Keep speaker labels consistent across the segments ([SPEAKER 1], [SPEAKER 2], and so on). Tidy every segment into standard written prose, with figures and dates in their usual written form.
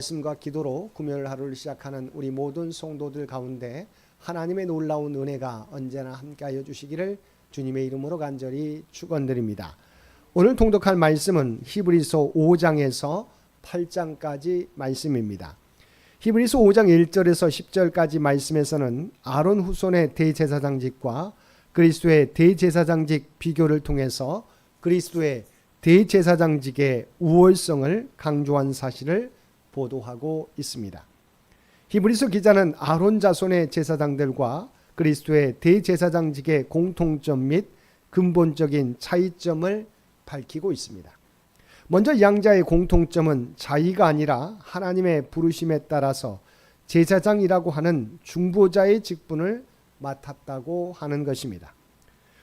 [SPEAKER 1] 말씀과 기도로 금요일 하루를 시작하는 우리 모든 성도들 가운데 하나님의 놀라운 은혜가 언제나 함께하여 주시기를 주님의 이름으로 간절히 축원드립니다. 오늘 통독할 말씀은 히브리서 5장에서 8장까지 말씀입니다. 히브리서 5장 1절에서 10절까지 말씀에서는 아론 후손의 대제사장직과 그리스도의 대제사장직 비교를 통해서 그리스도의 대제사장직의 우월성을 강조한 사실을 보도하고 있습니다. 히브리서 기자는 아론 자손의 제사장들과 그리스도의 대제사장직의 공통점 및 근본적인 차이점을 밝히고 있습니다. 먼저 양자의 공통점은 자의가 아니라 하나님의 부르심에 따라서 제사장이라고 하는 중보자의 직분을 맡았다고 하는 것입니다.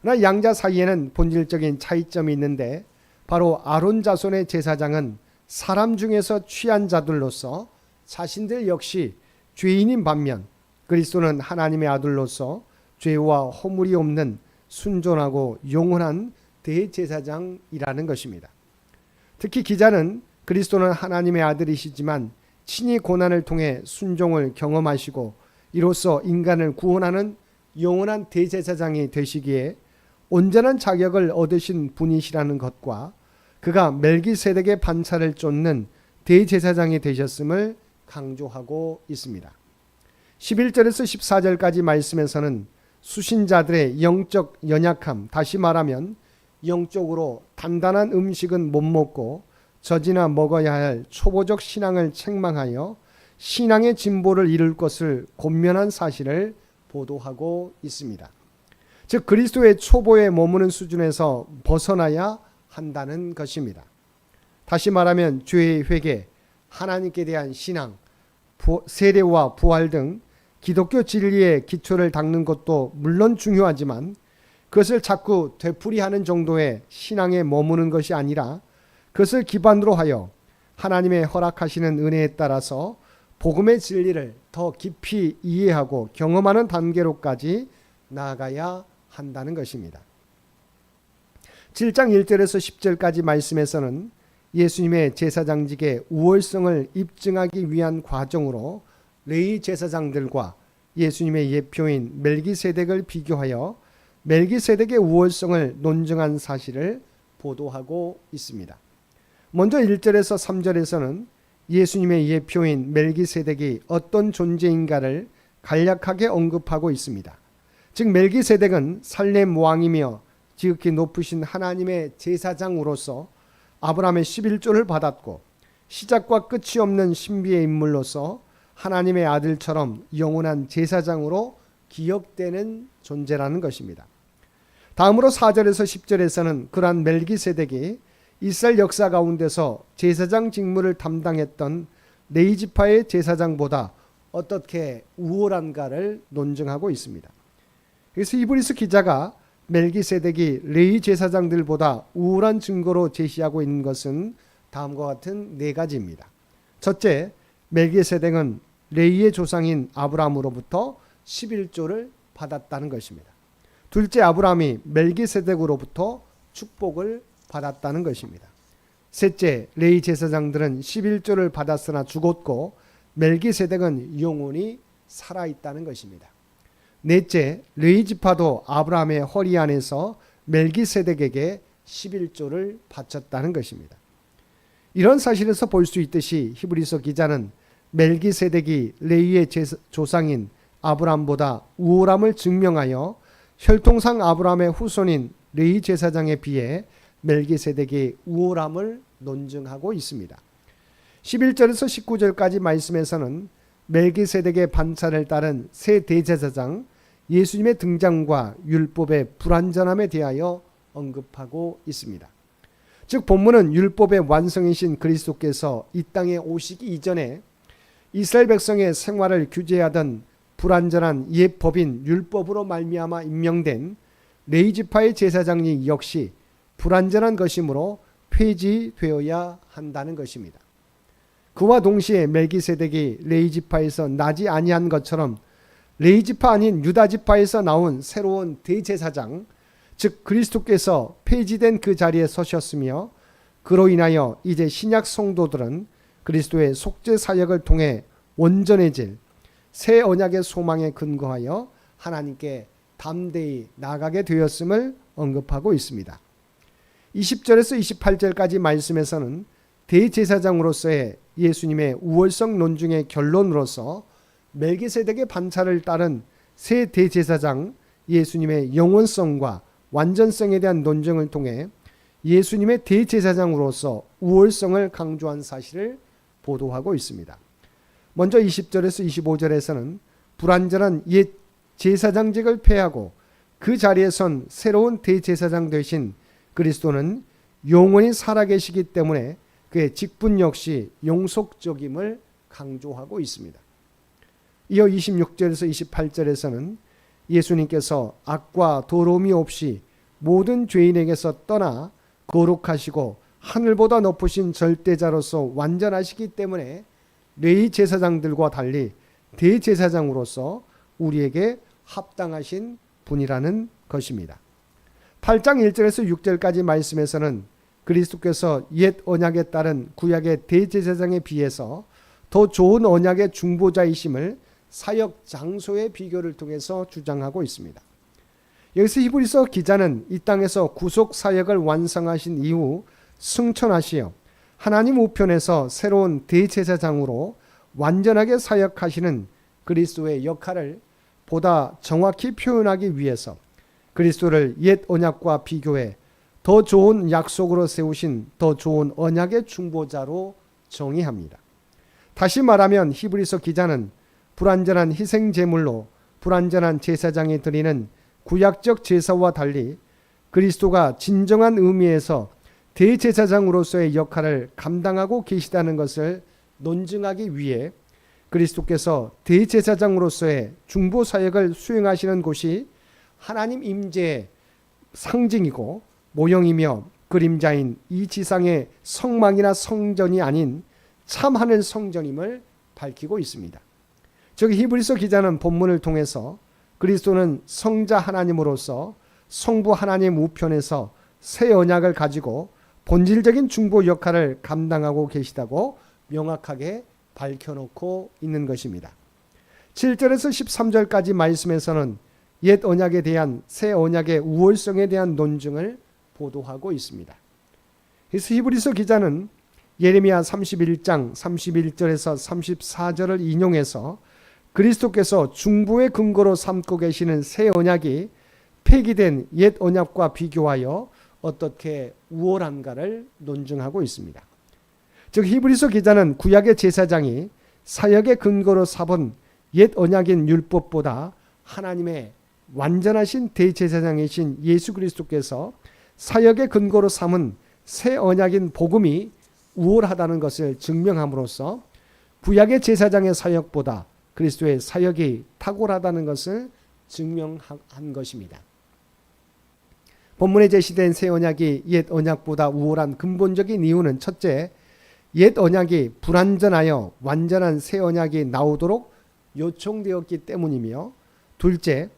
[SPEAKER 1] 그러나 양자 사이에는 본질적인 차이점이 있는데 바로 아론 자손의 제사장은 사람 중에서 취한 자들로서 자신들 역시 죄인인 반면 그리스도는 하나님의 아들로서 죄와 허물이 없는 순전하고 영원한 대제사장이라는 것입니다. 특히 기자는 그리스도는 하나님의 아들이시지만 친히 고난을 통해 순종을 경험하시고 이로써 인간을 구원하는 영원한 대제사장이 되시기에 온전한 자격을 얻으신 분이시라는 것과 그가 멜기세덱의 반차를 쫓는 대제사장이 되셨음을 강조하고 있습니다. 11절에서 14절까지 말씀에서는 수신자들의 영적 연약함, 다시 말하면 영적으로 단단한 음식은 못 먹고 젖이나 먹어야 할 초보적 신앙을 책망하여 신앙의 진보를 이룰 것을 권면한 사실을 보도하고 있습니다. 즉 그리스도의 초보에 머무는 수준에서 벗어나야 한다는 것입니다. 다시 말하면 죄의 회개, 하나님께 대한 신앙, 세례와 부활 등 기독교 진리의 기초를 닦는 것도 물론 중요하지만 그것을 자꾸 되풀이하는 정도의 신앙에 머무는 것이 아니라 그것을 기반으로 하여 하나님의 허락하시는 은혜에 따라서 복음의 진리를 더 깊이 이해하고 경험하는 단계로까지 나아가야 한다는 것입니다. 7장 1절에서 10절까지 말씀에서는 예수님의 제사장직의 우월성을 입증하기 위한 과정으로 레위 제사장들과 예수님의 예표인 멜기세덱을 비교하여 멜기세덱의 우월성을 논증한 사실을 보도하고 있습니다. 먼저 1절에서 3절에서는 예수님의 예표인 멜기세덱이 어떤 존재인가를 간략하게 언급하고 있습니다. 즉 멜기세덱은 살렘 왕이며 지극히 높으신 하나님의 제사장으로서 아브라함의 11조를 받았고 시작과 끝이 없는 신비의 인물로서 하나님의 아들처럼 영원한 제사장으로 기억되는 존재라는 것입니다. 다음으로 4절에서 10절에서는 그러한 멜기세덱이 이스라엘 역사 가운데서 제사장 직무를 담당했던 레위 지파의 제사장보다 어떻게 우월한가를 논증하고 있습니다. 그래서 히브리서 기자가 멜기세덱이 레위 제사장들보다 우월한 증거로 제시하고 있는 것은 다음과 같은 네 가지입니다. 첫째, 멜기세덱은 레위의 조상인 아브라함으로부터 11조를 받았다는 것입니다. 둘째, 아브라함이 멜기세덱으로부터 축복을 받았다는 것입니다. 셋째, 레위 제사장들은 11조를 받았으나 죽었고 멜기세덱은 영원히 살아있다는 것입니다. 넷째, 레위 지파도 아브라함의 허리 안에서 멜기세덱에게 11조를 바쳤다는 것입니다. 이런 사실에서 볼 수 있듯이 히브리서 기자는 멜기세덱이 레위의 조상인 아브라함보다 우월함을 증명하여 혈통상 아브라함의 후손인 레위 제사장에 비해 멜기세덱의 우월함을 논증하고 있습니다. 11절에서 19절까지 말씀에서는 멜기세덱의 반차를 따른 새 대제사장 예수님의 등장과 율법의 불완전함에 대하여 언급하고 있습니다. 즉 본문은 율법의 완성이신 그리스도께서 이 땅에 오시기 이전에 이스라엘 백성의 생활을 규제하던 불완전한 옛 법인 율법으로 말미암아 임명된 레위 지파의 제사장이 역시 불완전한 것이므로 폐지되어야 한다는 것입니다. 그와 동시에 멜기세덱이 레위 지파에서 나지 아니한 것처럼 레위 지파 아닌 유다 지파에서 나온 새로운 대제사장, 즉 그리스도께서 폐지된 그 자리에 서셨으며 그로 인하여 이제 신약 성도들은 그리스도의 속죄 사역을 통해 온전해질 새 언약의 소망에 근거하여 하나님께 담대히 나아가게 되었음을 언급하고 있습니다. 20절에서 28절까지 말씀에서는 대제사장으로서의 예수님의 우월성 논중의 결론으로서 멜기세덱의 반차를 따른 새 대제사장 예수님의 영원성과 완전성에 대한 논증을 통해 예수님의 대제사장으로서 우월성을 강조한 사실을 보도하고 있습니다. 먼저 20절에서 25절에서는 불완전한 옛 제사장직을 폐하고 그 자리에 선 새로운 대제사장 되신 그리스도는 영원히 살아계시기 때문에 그의 직분 역시 영속적임을 강조하고 있습니다. 이어 26절에서 28절에서는 예수님께서 악과 더러움이 없이 모든 죄인에게서 떠나 거룩하시고 하늘보다 높으신 절대자로서 완전하시기 때문에 레위 제사장들과 달리 대제사장으로서 우리에게 합당하신 분이라는 것입니다. 8장 1절에서 6절까지 말씀에서는 그리스도께서 옛 언약에 따른 구약의 대제사장에 비해서 더 좋은 언약의 중보자이심을 사역 장소의 비교를 통해서 주장하고 있습니다. 여기서 히브리서 기자는 이 땅에서 구속 사역을 완성하신 이후 승천하시어 하나님 우편에서 새로운 대제사장으로 완전하게 사역하시는 그리스도의 역할을 보다 정확히 표현하기 위해서 그리스도를 옛 언약과 비교해 더 좋은 약속으로 세우신 더 좋은 언약의 중보자로 정의합니다. 다시 말하면 히브리서 기자는 불완전한 희생 제물로 불완전한 제사장이 드리는 구약적 제사와 달리 그리스도가 진정한 의미에서 대제사장으로서의 역할을 감당하고 계시다는 것을 논증하기 위해 그리스도께서 대제사장으로서의 중보 사역을 수행하시는 곳이 하나님 임재의 상징이고 모형이며 그림자인 이 지상의 성막이나 성전이 아닌 참 하늘 성전임을 밝히고 있습니다. 즉 히브리서 기자는 본문을 통해서 그리스도는 성자 하나님으로서 성부 하나님 우편에서 새 언약을 가지고 본질적인 중보 역할을 감당하고 계시다고 명확하게 밝혀놓고 있는 것입니다. 7절에서 13절까지 말씀에서는 옛 언약에 대한 새 언약의 우월성에 대한 논증을 보도하고 있습니다. 그래서 히브리서 기자는 예레미야 31장 31절에서 34절을 인용해서 그리스도께서 중보의 근거로 삼고 계시는 새 언약이 폐기된 옛 언약과 비교하여 어떻게 우월한가를 논증하고 있습니다. 즉 히브리서 기자는 구약의 제사장이 사역의 근거로 삼은 옛 언약인 율법보다 하나님의 완전하신 대제사장이신 예수 그리스도께서 사역의 근거로 삼은 새 언약인 복음이 우월하다는 것을 증명함으로써 구약의 제사장의 사역보다 그리스도의 사역이 탁월하다는 것을 증명한 것입니다. 본문에 제시된 새 언약이 옛 언약보다 우월한 근본적인 이유는 첫째, 옛 언약이 불완전하여 완전한 새 언약이 나오도록 요청되었기 때문이며, 둘째,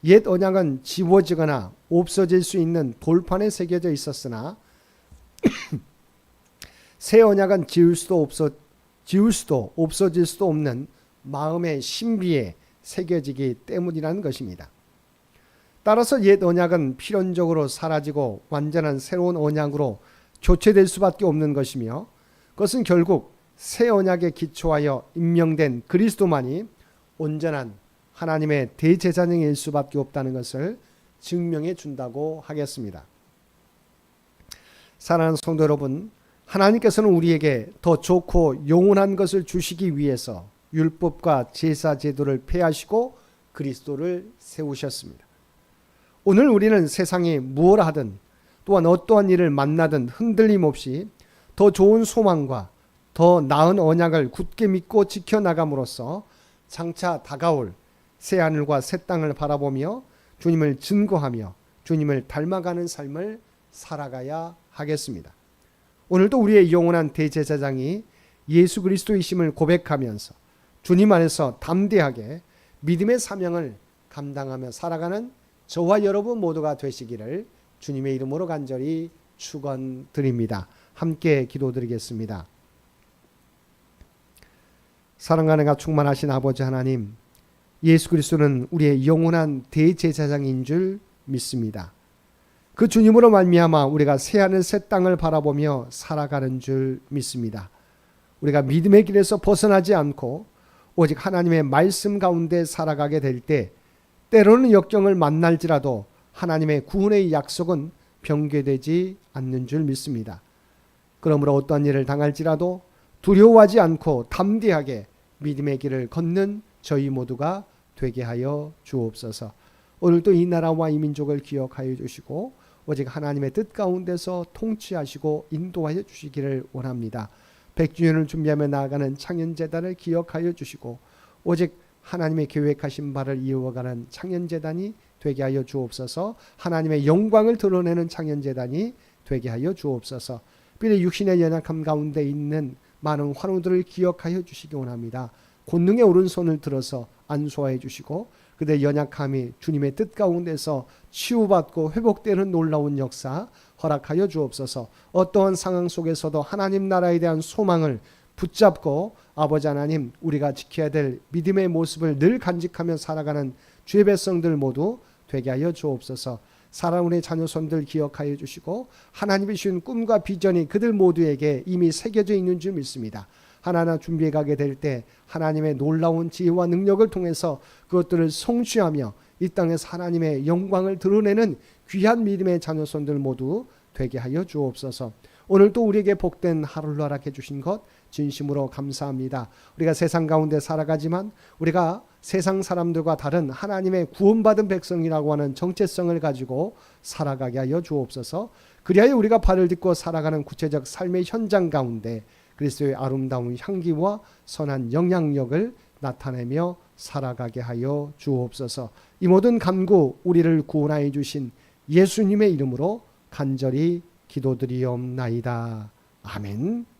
[SPEAKER 1] 옛 언약은 지워지거나 없어질 수 있는 돌판에 새겨져 있었으나 새 언약은 지울 수도 없어질 수도 없는 마음의 신비에 새겨지기 때문이라는 것입니다. 따라서 옛 언약은 필연적으로 사라지고 완전한 새로운 언약으로 교체될 수밖에 없는 것이며, 그것은 결국 새 언약에 기초하여 임명된 그리스도만이 온전한 하나님의 대제사장일 수밖에 없다는 것을 증명해 준다고 하겠습니다. 사랑하는 성도 여러분, 하나님께서는 우리에게 더 좋고 영원한 것을 주시기 위해서 율법과 제사 제도를 폐하시고 그리스도를 세우셨습니다. 오늘 우리는 세상이 무엇을 하든 또한 어떠한 일을 만나든 흔들림 없이 더 좋은 소망과 더 나은 언약을 굳게 믿고 지켜나감으로써 장차 다가올 새하늘과 새 땅을 바라보며 주님을 증거하며 주님을 닮아가는 삶을 살아가야 하겠습니다. 오늘도 우리의 영원한 대제사장이 예수 그리스도이심을 고백하면서 주님 안에서 담대하게 믿음의 사명을 감당하며 살아가는 저와 여러분 모두가 되시기를 주님의 이름으로 간절히 축원드립니다. 함께 기도드리겠습니다. 사랑과 은혜가 충만하신 아버지 하나님, 예수 그리스도는 우리의 영원한 대제사장인 줄 믿습니다. 그 주님으로 말미암아 우리가 새하늘 새 땅을 바라보며 살아가는 줄 믿습니다. 우리가 믿음의 길에서 벗어나지 않고 오직 하나님의 말씀 가운데 살아가게 될 때 때로는 역경을 만날지라도 하나님의 구원의 약속은 변개되지 않는 줄 믿습니다. 그러므로 어떠한 일을 당할지라도 두려워하지 않고 담대하게 믿음의 길을 걷는 저희 모두가 되게 하여 주옵소서. 오늘도 이 나라와 이 민족을 기억하여 주시고 오직 하나님의 뜻 가운데서 통치하시고 인도하여 주시기를 원합니다. 100주년을 준비하며 나아가는 창현재단을 기억하여 주시고 오직 하나님의 계획하신 바를 이루어가는 창현재단이 되게 하여 주옵소서. 하나님의 영광을 드러내는 창현재단이 되게 하여 주옵소서. 비록 육신의 연약함 가운데 있는 많은 환우들을 기억하여 주시기 원합니다. 권능의 오른손을 들어서 안수하여 주시고 그들의 연약함이 주님의 뜻 가운데서 치유받고 회복되는 놀라운 역사 허락하여 주옵소서. 어떠한 상황 속에서도 하나님 나라에 대한 소망을 붙잡고 아버지 하나님 우리가 지켜야 될 믿음의 모습을 늘 간직하며 살아가는 주의 백성들 모두 되게 하여 주옵소서. 사랑하는 우리 자녀손들 기억하여 주시고 하나님이 주신 꿈과 비전이 그들 모두에게 이미 새겨져 있는 줄 믿습니다. 하나하나 준비해 가게 될 때 하나님의 놀라운 지혜와 능력을 통해서 그것들을 성취하며 이 땅에서 하나님의 영광을 드러내는 귀한 믿음의 자녀손들 모두 되게 하여 주옵소서. 오늘도 우리에게 복된 하루를 허락해 주신 것 진심으로 감사합니다. 우리가 세상 가운데 살아가지만 우리가 세상 사람들과 다른 하나님의 구원받은 백성이라고 하는 정체성을 가지고 살아가게 하여 주옵소서. 그리하여 우리가 발을 딛고 살아가는 구체적 삶의 현장 가운데 그리스도의 아름다운 향기와 선한 영향력을 나타내며 살아가게 하여 주옵소서. 이 모든 간구 우리를 구원하여 주신 예수님의 이름으로 간절히 기도드리옵나이다. 아멘.